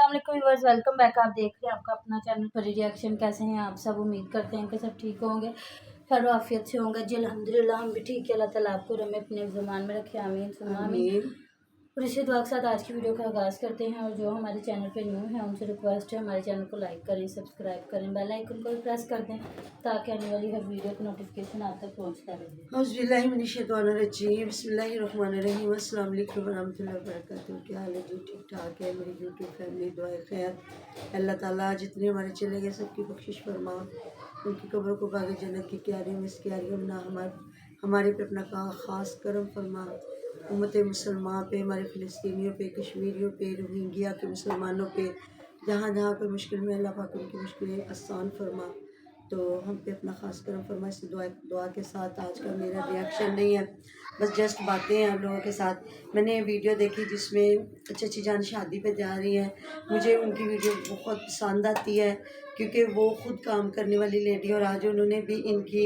अस्सलाम वालेकुम viewers, welcome back. आप देख रहे हैं आपका अपना चैनल परी रिएक्शन। कैसे हैं आप सब? उम्मीद करते हैं कि सब ठीक होंगे, खैर आफियत से होंगे जी। अल्हम्दुलिल्लाह हम भी ठीक है। अल्लाह ताला आपको रमे अपने ज़मान में रखे, आमीन सुम्मा आमीन। और इसी दुआ के साथ आज की वीडियो का आगाज़ करते हैं। और जो हमारे चैनल पे न्यू है उनसे रिक्वेस्ट है हमारे चैनल को लाइक करें, सब्सक्राइब करें, बेल आइकन को भी प्रेस कर दें ताकि आने वाली हर वीडियो की नोटिफिकेशन आप तक पहुँचता रहे। बिस्मिल्लाहिर्रहमानिर्रहीम, बिस्मिल्लाहिर्रहमानिर्रहीम। अस्सलाम वालेकुम वरहमतुल्लाहि वबरकातुहू। क्या हाल है जी? ठीक ठाक है मेरी यूट्यूब फैमिली, दुआए खैर। अल्लाह ताला जितने हमारे चले गए सबकी बख्शिश फरमा, उनकी कब्रों को बाग़ जन्नत की क्यारियों में क्यारियों में ना हमारे पे अपना ख़ास करम फरमा। उम्मत मुसलमान पे, हमारे फ़िलिस्तीनियों पे, कश्मीरियों पे, रोहिंग्या के मुसलमानों पे, जहाँ जहाँ कोई मुश्किल में अल्लाह पाक उनकी मुश्किलें आसान फरमा। तो हम पे अपना ख़ास करम फरमा। इस दुआ के साथ आज का मेरा रिएक्शन नहीं है, बस जस्ट बातें हैं आप लोगों के साथ। मैंने वीडियो देखी जिसमें चची जान शादी पे जा रही हैं। मुझे उनकी वीडियो बहुत पसंद आती है क्योंकि वो ख़ुद काम करने वाली लेडी, और आज उन्होंने भी इनकी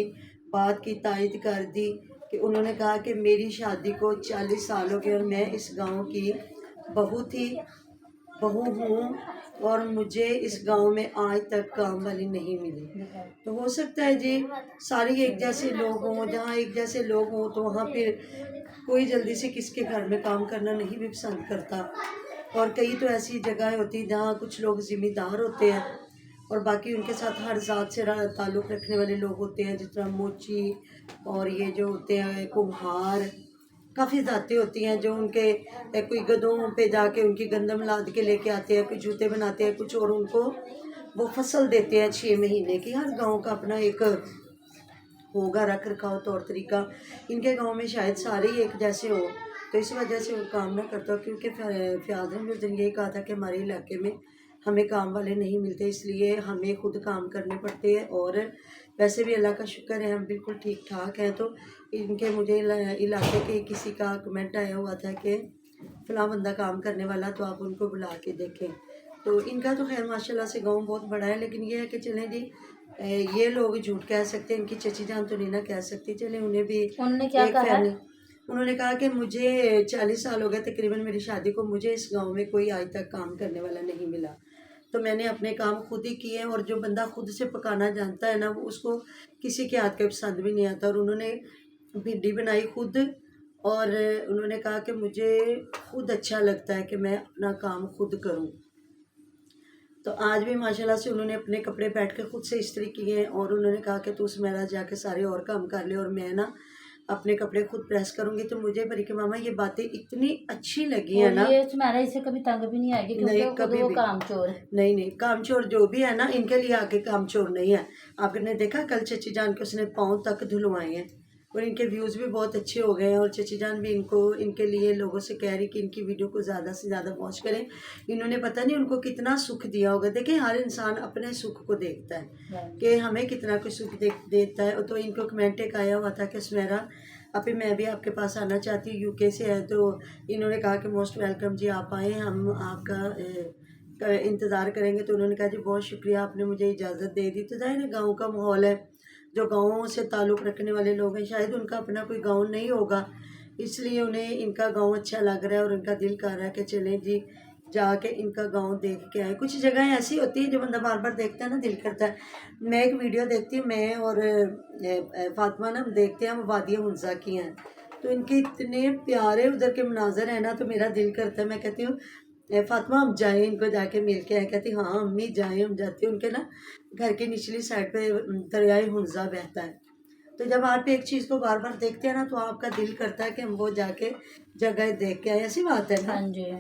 बात की तायद कर दी कि उन्होंने कहा कि मेरी शादी को 40 साल हो गए और मैं इस गांव की बहू हूँ और मुझे इस गांव में आज तक काम वाली नहीं मिली। तो हो सकता है जी सारे एक जैसे लोग हों, जहाँ एक जैसे लोग हों तो वहाँ फिर कोई जल्दी से किसके घर में काम करना नहीं भी पसंद करता। और कई तो ऐसी जगह होती जहाँ कुछ लोग ज़िम्मेदार होते हैं और बाकी उनके साथ हर ज़ात से ताल्लुक़ रखने वाले लोग होते हैं, जिस तरह मोची और ये जो होते हैं कुम्हार। काफ़ी ज़ातें होती हैं जो उनके कोई गधों पे जाके उनकी गंदम लाद के लेके आते हैं, कोई जूते बनाते हैं कुछ, और उनको वो फसल देते हैं 6 महीने की। हर गांव का अपना एक होगा रख रखाव तौर तरीका। इनके गांव में शायद सारे ही एक जैसे हो, तो इस वजह से वो काम ना करता। क्योंकि फ़याज़ ने उस दिन यही कहा था कि हमारे इलाके में हमें काम वाले नहीं मिलते, इसलिए हमें खुद काम करने पड़ते हैं। और वैसे भी अल्लाह का शुक्र है हम बिल्कुल ठीक ठाक हैं। तो इनके मुझे इलाके के किसी का कमेंट आया हुआ था कि फ़लाँ बंदा काम करने वाला, तो आप उनको बुला के देखें। तो इनका तो खैर माशाल्लाह से गांव बहुत बड़ा है, लेकिन ये है कि चलें जी, ये लोग झूठ कह सकते हैं, इनकी चची जान तो नहीं ना कह सकती। चले उन्हें भी उन्होंने क्या एक कहा? फैमिली, उन्होंने कहा कि मुझे 40 साल हो गए तकरीबन मेरी शादी को, मुझे इस गांव में कोई आज तक काम करने वाला नहीं मिला। तो मैंने अपने काम खुद ही किए हैं, और जो बंदा खुद से पकाना जानता है ना, वो उसको किसी के हाथ का पसंद भी नहीं आता। और उन्होंने भिंडी बनाई खुद, और उन्होंने कहा कि मुझे खुद अच्छा लगता है कि मैं अपना काम खुद करूं। तो आज भी माशाल्लाह से उन्होंने अपने कपड़े बैठ के खुद से इस्त्री किए हैं, और उन्होंने कहा कि तू सुमेरा जाके सारे और काम कर ले और मैं ना अपने कपड़े खुद प्रेस करूंगी। तो मुझे परी के मामा ये बातें इतनी अच्छी लगी है ना। ये तुम्हारा इसे कभी तंग भी नहीं आएगी क्योंकि नहीं, कभी वो भी काम चोर है। नहीं, काम चोर जो भी है ना, इनके लिए आगे काम चोर नहीं है। आपने देखा कल चची जान के उसने पाँव तक धुलवाए हैं, और इनके व्यूज़ भी बहुत अच्छे हो गए हैं। और चची जान भी इनके लिए लोगों से कह रही कि इनकी वीडियो को ज़्यादा से ज़्यादा वॉच करें। इन्होंने पता नहीं उनको कितना सुख दिया होगा। देखिए हर इंसान अपने सुख को देखता है कि हमें कितना कुछ सुख देता है। तो इनको कमेंट एक आया हुआ था कि सुमेरा अभी मैं भी आपके पास आना चाहती हूँ, यूके से है। तो इन्होंने कहा कि मोस्ट वेलकम जी, आप आएँ, हम आपका इंतज़ार करेंगे। तो उन्होंने कहा जी बहुत शुक्रिया, आपने मुझे इजाज़त दे दी। तो ज़ाहिर है गाँव का माहौल है, जो गाँवों से ताल्लुक़ रखने वाले लोग हैं, शायद उनका अपना कोई गाँव नहीं होगा, इसलिए उन्हें इनका गाँव अच्छा लग रहा है और उनका दिल कर रहा है कि चलें जी जाके इनका गांव देख के आए। कुछ जगह ऐसी होती है जो बंदा बार बार देखता है ना, दिल करता है। मैं एक वीडियो देखती हूँ, मैं और फातिमा ना देखते हैं, वो वादिया मुंजा की हैं। तो इनके इतने प्यारे उधर के मनाजर हैं ना, तो मेरा दिल करता है, मैं कहती हूँ फातिमा हम जाएं, इनको जाके मिल के आए। कहती हाँ अम्मी जाएं। हम जाते हैं, उनके ना घर की निचली साइड पे दरियाए हुंजा बहता है। तो जब आप एक चीज़ को बार बार देखते हैं ना, तो आपका दिल करता है कि हम वो जाके जगह देख के आए। ऐसी बात है ना। हाँ जी।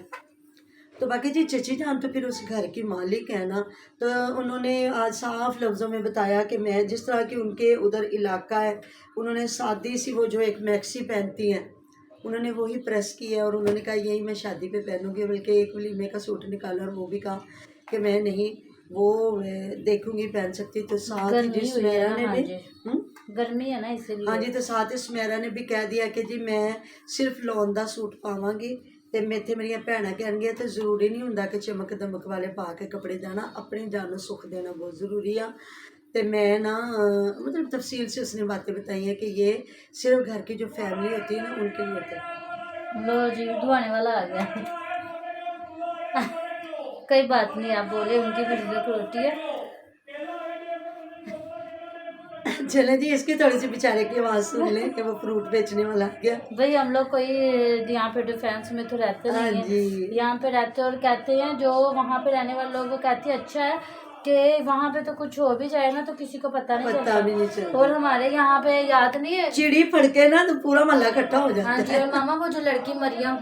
तो बाकी जी चची जान तो फिर उस घर की मालिक है ना। तो उन्होंने आज साफ लफ्ज़ों में बताया कि मैं जिस तरह की उनके उधर इलाका है, उन्होंने सादी सी वो जो एक मैक्सी पहनती हैं, उन्होंने वही प्रेस की है। और उन्होंने कहा यही मैं शादी पे पहनूंगी, बल्कि एक वलीमे का सूट निकाला और वो भी कहा कि मैं नहीं वो देखूंगी पहन सकती। तो साथ ही जिस सुमेरा ने भी गर्मी है ना इसलिए। हाँ जी, तो साथ ही सुमेरा ने भी कह दिया कि जी मैं सिर्फ लॉन का सूट पावांगी। तो मेरे मेरिया भैन कह तो जरूरी नहीं होंगे कि चमक दमक वाले पा के कपड़े जाना, अपनी जान सुख देना बहुत ज़रूरी आ। तो मैं ना मतलब तफसील से उसने बातें बताई हैं कि ये सिर्फ घर की जो फैमिली होती है ना उनके लिए होता है। लो जी धुआने वाला आ गया। कोई बात नहीं, आप बोले, उनकी भी रिजल्ट होती है। चले जी, इसकी थोड़ी सी बेचारे की आवाज़ सुन लें कि वो फ्रूट बेचने वाला आ गया। भाई हम लोग कोई यहाँ पे डिफेंस में तो रहते हाँ नहीं जी। है, यहाँ पे रहते हैं और कहते हैं जो वहाँ पे रहने वाले लोग वो कहते हैं अच्छा है कि वहाँ पे तो कुछ हो भी जाए ना तो किसी को पता नहीं पता भी नहीं चलता। चलता। और हमारे यहाँ पे याद नहीं है, चिड़ी फड़के ना तो पूरा मोहल्ला इकट्ठा हो जाता हाँ है। जी, और मामा वो जो लड़की मरियम,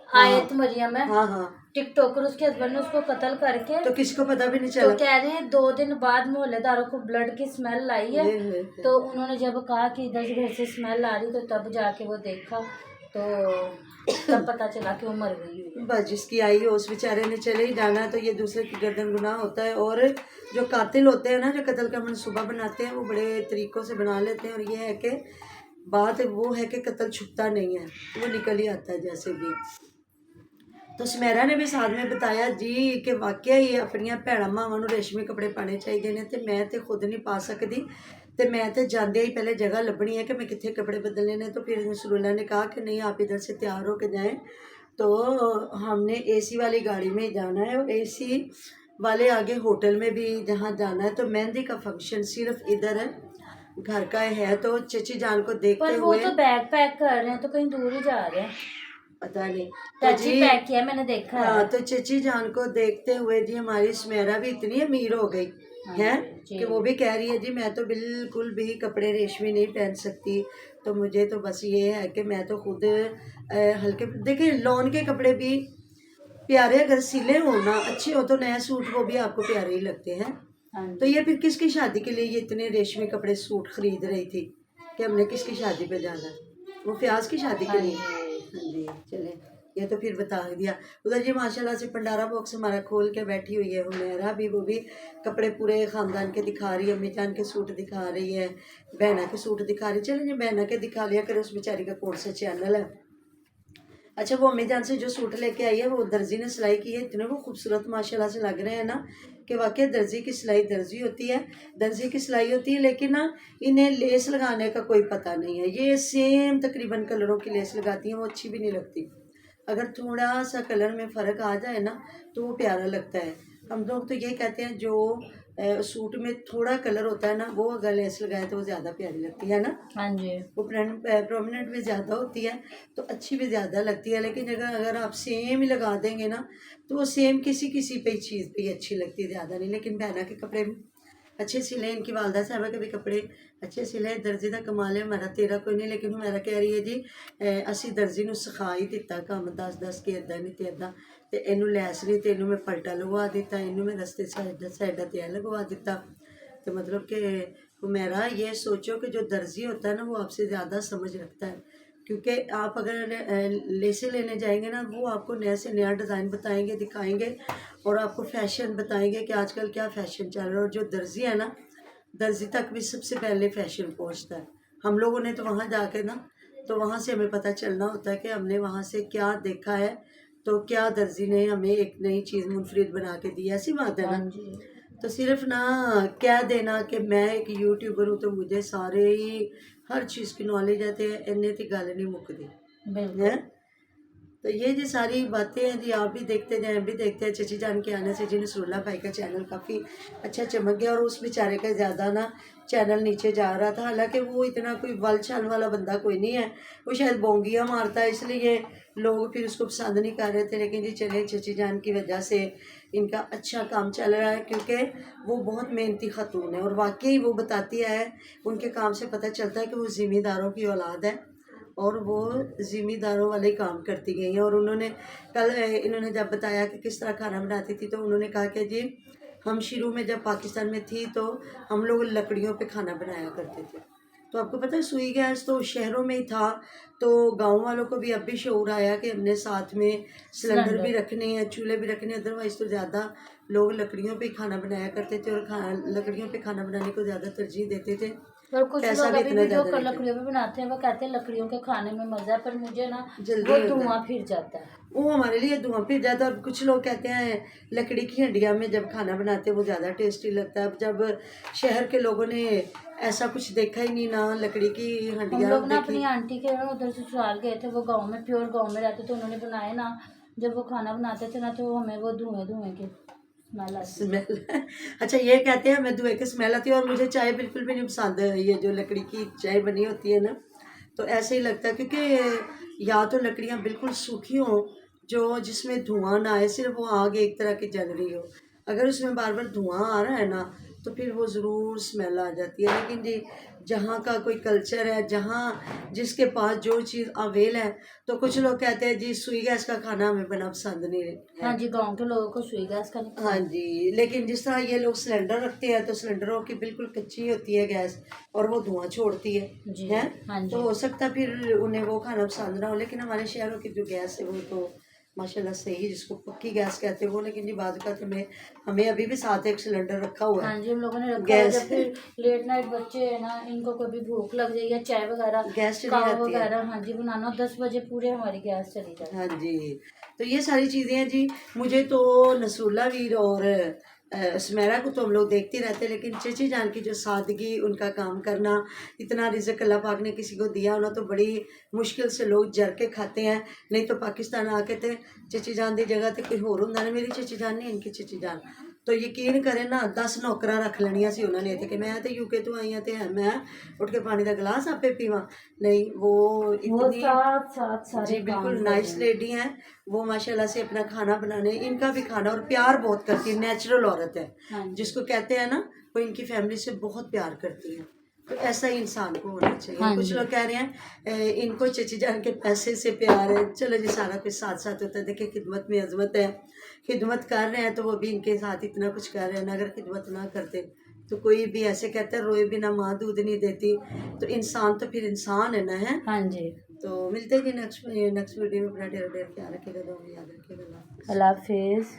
हाँ आयत मरियम है, हाँ हाँ, टिकटॉकर, उसके हस्बैंड ने उसको कत्ल करके, तो किसी को पता भी नहीं तो चला। कह रहे हैं 2 दिन बाद मोहल्लेदारों को ब्लड की स्मेल आई है। हे। तो उन्होंने जब कहा कि इधर से घर से स्मेल आ रही, तो तब जाके वो देखा, तो तब पता चला कि वो मर गई हुई है। बस जिसकी आई हो उस बेचारे ने चले ही जाना है, तो ये दूसरे की गर्दन गुनाह होता है। और जो कातिल होते हैं ना, जो कत्ल का मनसूबा बनाते हैं, वो बड़े तरीक़ों से बना लेते हैं। और ये है कि बात वो है कि कत्ल छुपता नहीं है, वो निकल ही आता है जैसे भी। तो सुमेरा ने भी साथ में बताया जी कि वाकई ही अपनियां भैणां मावां नूं रेशमी कपड़े पाने चाहिए ने, ते मैं तो खुद नहीं पा सकती, तो मैं तो जाते ही पहले जगह लभनी है कि मैं कितने कपड़े बदलने ने। तो फिर नसरुल्ला ने कहा कि नहीं, आप इधर से तैयार होकर जाएं, तो हमने एसी वाली गाड़ी में जाना है और एसी वाले आगे होटल में भी जहाँ जाना है। तो मेहंदी का फंक्शन सिर्फ इधर है, घर का है। तो चची जान को देखते पर वो हुए, तो बैग पैक कर रहे हैं, तो कहीं दूर ही जा रहे हैं। पता नहीं, तो टैची जी पैक किया, मैंने देखा हाँ, है। तो चची जान को देखते हुए जी हमारी सुमेरा भी इतनी अमीर हो गई है जी। कि वो भी कह रही है जी मैं तो बिल्कुल भी कपड़े रेशमी नहीं पहन सकती, तो मुझे तो बस ये है कि मैं तो खुद हल्के, देखिए लॉन के कपड़े भी प्यारे अगर सिले हो ना, अच्छे हो, तो नया सूट वो भी आपको प्यारे ही लगते हैं। हाँ तो जी। ये फिर किसकी शादी के लिए ये इतने रेशमी कपड़े सूट खरीद रही थी कि हमने किसकी शादी पे जाना है? वो फ्याज की शादी के हाँ लिए। जी। हाँ जी, चले, ये तो फिर बता दिया। उधर जी माशाल्लाह से भंडारा बॉक्स हमारा खोल के बैठी हुई है हुमैरा भी, वो भी कपड़े पूरे ख़ानदान के दिखा रही है। अम्मी जान के सूट दिखा रही है, बहना के सूट दिखा रही है। चले जी बहना के दिखा लिया करे, उस बेचारी का कौन सा चैनल है। अच्छा, वो अम्मी जान से जो सूट लेके आई है वो दर्जी ने सिलाई की है, इतने वो खूबसूरत माशाल्लाह से लग रहे हैं ना कि वाकई दर्जी की सिलाई दर्जी होती है, दर्जी की सिलाई होती है। लेकिन ना इन्हें लेस लगाने का कोई पता नहीं है, ये सेम तकरीबन कलरों की लेस लगाती हैं, वो अच्छी भी नहीं लगती। अगर थोड़ा सा कलर में फ़र्क आ जाए ना तो वो प्यारा लगता है। हम लोग तो ये कहते हैं जो सूट में थोड़ा कलर होता है ना, वो अगर लेस लगाए तो वो ज़्यादा प्यारी लगती है ना, हाँ जी। वो प्रोमिनेंट भी ज़्यादा होती है, तो अच्छी भी ज़्यादा लगती है। लेकिन अगर आप सेम ही लगा देंगे ना, तो वो सेम किसी किसी पे चीज़ पे ही अच्छी लगती है, ज़्यादा नहीं। लेकिन बहना के कपड़े अच्छे सिले, इनकी वालदा साहबा के भी कपड़े अच्छे सिले। दर्जी का कमाल है, हमारा तेरा कोई नहीं। लेकिन हमारा कह रही है जी असी दर्जी नूं सिखा ही दिता काम, दस के इदा नहीं तो इदा, तो इनू लैस नहीं, तो इनू मैं पलटा लगवा दिता, इनू मैं रस्ते साइडा ते लगवा दिता। तो मतलब कि हुमैरा ये सोचो कि जो दर्जी होता है ना वो आपसे ज़्यादा समझ रखता है, क्योंकि आप अगर लेसे लेने जाएंगे ना, वो आपको नए से नया डिज़ाइन बताएंगे, दिखाएंगे, और आपको फैशन बताएंगे कि आजकल क्या फ़ैशन चल रहा है। और जो दर्जी है ना, दर्जी तक भी सबसे पहले फ़ैशन पहुंचता है। हम लोगों ने तो वहाँ जाके ना, तो वहाँ से हमें पता चलना होता है कि हमने वहाँ से क्या देखा है, तो क्या दर्जी ने हमें एक नई चीज़ मुनफरिद बना के दी, ऐसी बात है हाँ ना। जी। तो सिर्फ ना कह देना कि मैं एक यूट्यूबर हूँ तो मुझे सारे ही हर चीज़ की नॉलेज है, तो इन्ने तो गल नहीं मुकदी बिल्कुल। है। तो ये जी सारी बातें हैं जी, आप भी देखते जाएं, भी देखते हैं। चची जान के आने से जी नसरुल्ला भाई का चैनल काफ़ी अच्छा चमक गया, और उस बेचारे का ज़्यादा ना चैनल नीचे जा रहा था। हालांकि वो इतना कोई बल छल वाला बंदा कोई नहीं है, वो शायद बोंगियाँ मारता है, इसलिए लोग फिर उसको पसंद नहीं कर रहे थे। लेकिन जी चले, चची जान की वजह से इनका अच्छा काम चल रहा है, क्योंकि वो बहुत मेहनती खतून है। और वाकई वो बताती है, उनके काम से पता चलता है कि वो ज़िम्मेदारों की औलाद है, और वो ज़िम्मेदारों वाले काम करती गई हैं। और उन्होंने कल इन्होंने जब बताया कि किस तरह खाना बनाती थी, तो उन्होंने कहा कि जी हम शुरू में जब पाकिस्तान में थी तो हम लोग लकड़ियों पे खाना बनाया करते थे। तो आपको पता है सुई गैस तो शहरों में ही था, तो गांव वालों को भी अब भी शऊर आया कि हमने साथ में सिलेंडर भी रखने हैं, चूल्हे भी रखने हैं। अदरवाइज़ तो ज़्यादा लोग लकड़ियों पे ही खाना बनाया करते थे, और लकड़ियों पे खाना बनाने को ज़्यादा तरजीह देते थे। और कुछ पैसा लोग भी अभी इतना भी जो ज़्यादा नहीं था। लकड़ियों पे बनाते हैं वो कहते हैं लकड़ियों के खाने में मज़ा है, पर मुझे ना जल्दी वो होता है। धुआं फिर जाता है। वो हमारे लिए धुआं फिर जाता है। और कुछ लोग कहते हैं लकड़ी की हंडिया में जब खाना बनाते हैं वो ज़्यादा टेस्टी लगता है। अब जब शहर के लोगों ने ऐसा कुछ देखा ही नहीं, ना लकड़ी की हम हंडिया लोग ना देखी। अपनी आंटी के ना उधर ससुराल गए थे, वो गांव में, प्योर गांव में रहते थे, उन्होंने बनाए ना जब वो खाना बनाते थे ना तो हमें वो धुएं धुएं की स्मेल आती। स्मेल अच्छा, ये कहते हैं हमें धुएं की स्मेल आती है, और मुझे चाय बिल्कुल भी नहीं पसंद है। ये जो लकड़ी की चाय बनी होती है ना, तो ऐसे ही लगता है, क्योंकि या तो लकड़ियाँ बिल्कुल सूखी हों जो जिसमें धुआं ना आए, सिर्फ वो आग एक तरह की जल रही हो। अगर उसमें बार बार धुआं आ रहा है ना तो फिर वो ज़रूर स्मेल आ जाती है। लेकिन जी जहाँ का कोई कल्चर है, जहाँ जिसके पास जो चीज़ अवेल है, तो कुछ लोग कहते हैं जी सुई गैस का खाना हमें बना पसंद नहीं है। हाँ जी, गांव के लोगों को सुई गैस का नहीं पसंद। हाँ जी, लेकिन जिस तरह ये लोग सिलेंडर रखते हैं तो सिलेंडरों की बिल्कुल कच्ची होती है गैस, और वो धुआं छोड़ती जी है। हाँ जी। तो हो सकता है फिर उन्हें वो खाना पसंद ना हो। लेकिन हमारे शहरों की जो गैस है वो तो माशाल्लाह सही, जिसको पक्की गैस कहते हैं वो। लेकिन जी बात का हमें हमें अभी भी साथ एक सिलेंडर रखा हुआ है। हाँ जी, हम लोगों ने रखा है। गैस जब फिर लेट नाइट बच्चे है ना, इनको कभी भूख लग जाए या चाय वगैरह गैस चली कावा जाती है। वगैरह हाँ जी बनाना, 10 बजे पूरे हमारी गैस चली जाती है। हाँ जी, तो ये सारी चीज़ें हैं जी। मुझे तो नसरुल्ला वीर और सुमेरा को तो हम लोग देखते रहते हैं, लेकिन चेची जान की जो सादगी, उनका काम करना, इतना रिज़्क अल्लाह पाक ने किसी को दिया होना तो बड़ी मुश्किल से लोग जर के खाते हैं। नहीं तो पाकिस्तान आके थे चेची जान की जगह तो कोई होर हुंदा ना, मेरी चेची जान नहीं, इनकी चेची जान। तो यकीन करें ना 10 नौकरां रख लेनियां सी उन्होंने इत्थे कि मैं तो यूके तो आई हाँ तो मैं उठ के पानी का गिलास आपे पीवां। नहीं, वो इतनी साथ साथ सारे जी बिल्कुल काम नाइस कर रहे हैं। लेडी हैं वो, माशाल्लाह से अपना खाना बनाने, इनका भी खाना और प्यार बहुत करती है। नेचुरल औरत है, हाँ जी। जिसको कहते हैं ना वो इनकी फैमिली से बहुत प्यार करती है। तो ऐसा ही इंसान को होना चाहिए। हाँ कुछ जी। लोग कह रहे हैं इनको चची जान के पैसे से प्यार है। चलो जी, सारा कुछ साथ साथ होता है। देखिए खिदमत में अजमत है, खिदमत कर रहे हैं तो वो भी इनके साथ इतना कुछ कर रहे हैं ना। अगर खिदमत ना करते तो कोई भी ऐसे कहते हैं रोए बिना माँ दूध नहीं देती, तो इंसान तो फिर इंसान है ना, है। हाँ जी। तो मिलते हैं कि नेक्स्ट वीडियो में। अपना ढेर ढेर ख्याल रखिएगा, दुआ में याद रखिएगा। अल्लाह हाफ़िज़। अल्लाह हाफिज़।